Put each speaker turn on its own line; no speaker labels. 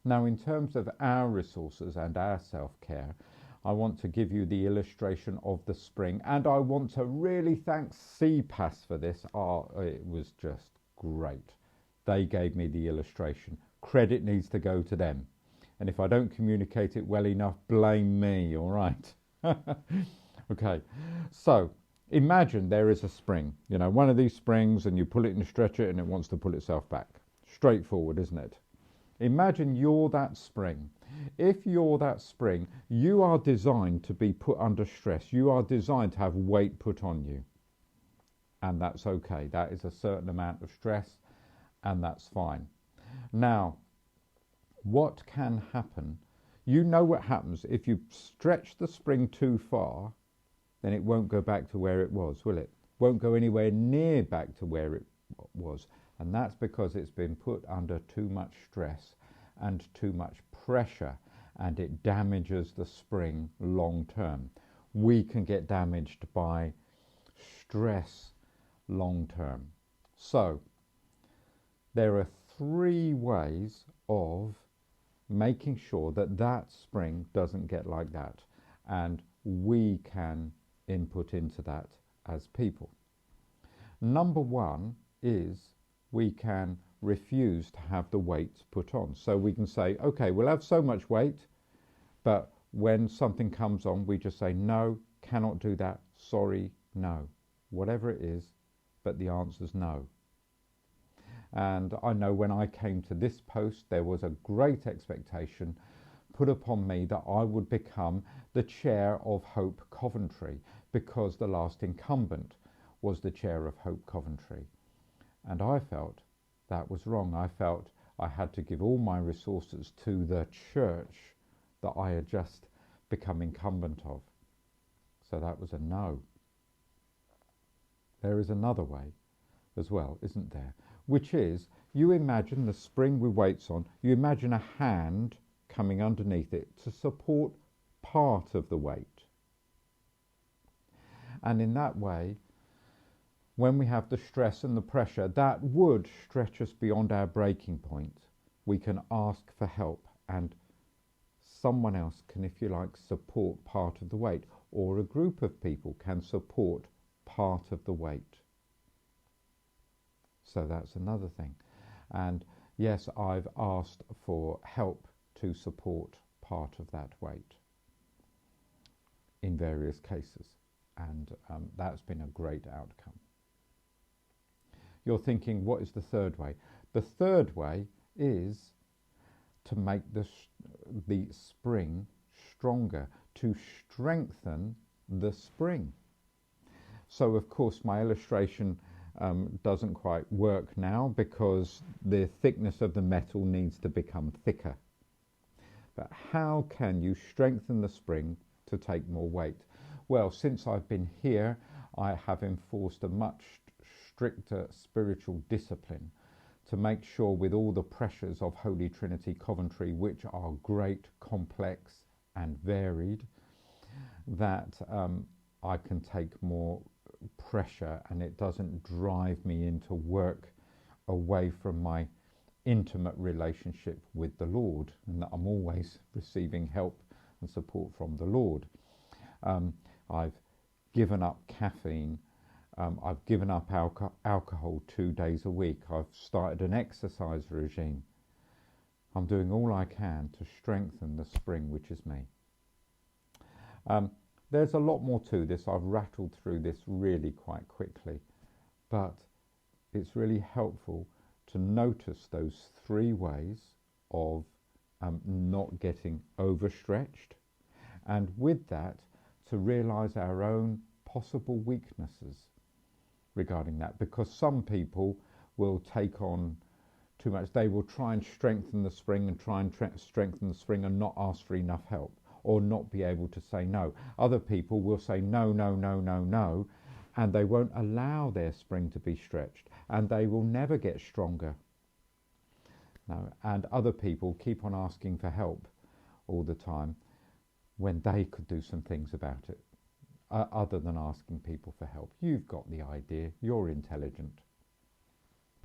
Now, in terms of our resources and our self-care, I want to give you the illustration of the spring, and I want to really thank CPAS for this. Oh, it was just great. They gave me the illustration. Credit needs to go to them. And if I don't communicate it well enough, blame me, all right? Okay, so imagine there is a spring, you know, one of these springs, and you pull it and stretch it and it wants to pull itself back. Straightforward, isn't it? Imagine you're that spring. If you're that spring, you are designed to be put under stress. You are designed to have weight put on you. And that's okay. That is a certain amount of stress, and that's fine. Now, what can happen? You know what happens if you stretch the spring too far, then it won't go back to where it was, will it? Won't go anywhere near back to where it was. And that's because it's been put under too much stress and too much pressure, and it damages the spring long term. We can get damaged by stress long term. So there are 3 ways of making sure that that spring doesn't get like that, and we can input into that as people. Number 1 is we can refuse to have the weight put on. So we can say, okay, we'll have so much weight, but when something comes on, we just say, no, cannot do that, sorry, no. Whatever it is, but the answer's no. And I know when I came to this post, there was a great expectation put upon me that I would become the chair of Hope Coventry, because the last incumbent was the chair of Hope Coventry. And I felt that was wrong. I felt I had to give all my resources to the church that I had just become incumbent of. So that was a no. There is another way as well, isn't there? Which is, you imagine the spring with weights on, you imagine a hand coming underneath it to support part of the weight. And in that way, when we have the stress and the pressure, that would stretch us beyond our breaking point. We can ask for help, and someone else can, if you like, support part of the weight, or a group of people can support part of the weight. So that's another thing. And yes, I've asked for help to support part of that weight in various cases, and that's been a great outcome. You're thinking, what is the third way? The third way is to make the spring stronger, to strengthen the spring. So of course my illustration doesn't quite work now, because the thickness of the metal needs to become thicker. But how can you strengthen the spring to take more weight? Well, since I've been here, I have enforced a much stricter spiritual discipline to make sure, with all the pressures of Holy Trinity Coventry, which are great, complex and varied, that I can take more pressure, and it doesn't drive me into work away from my intimate relationship with the Lord, and that I'm always receiving help and support from the Lord. I've given up caffeine. I've given up alcohol 2 days a week. I've started an exercise regime. I'm doing all I can to strengthen the spring, which is me. There's a lot more to this. I've rattled through this really quite quickly, but it's really helpful to notice those 3 ways of not getting overstretched, and with that, to realize our own possible weaknesses regarding that, because some people will take on too much. They will try and strengthen the spring and not ask for enough help, or not be able to say no. Other people will say no, no, no, no, no, and they won't allow their spring to be stretched, and they will never get stronger. No. And other people keep on asking for help all the time when they could do some things about it, other than asking people for help. You've got the idea. You're intelligent.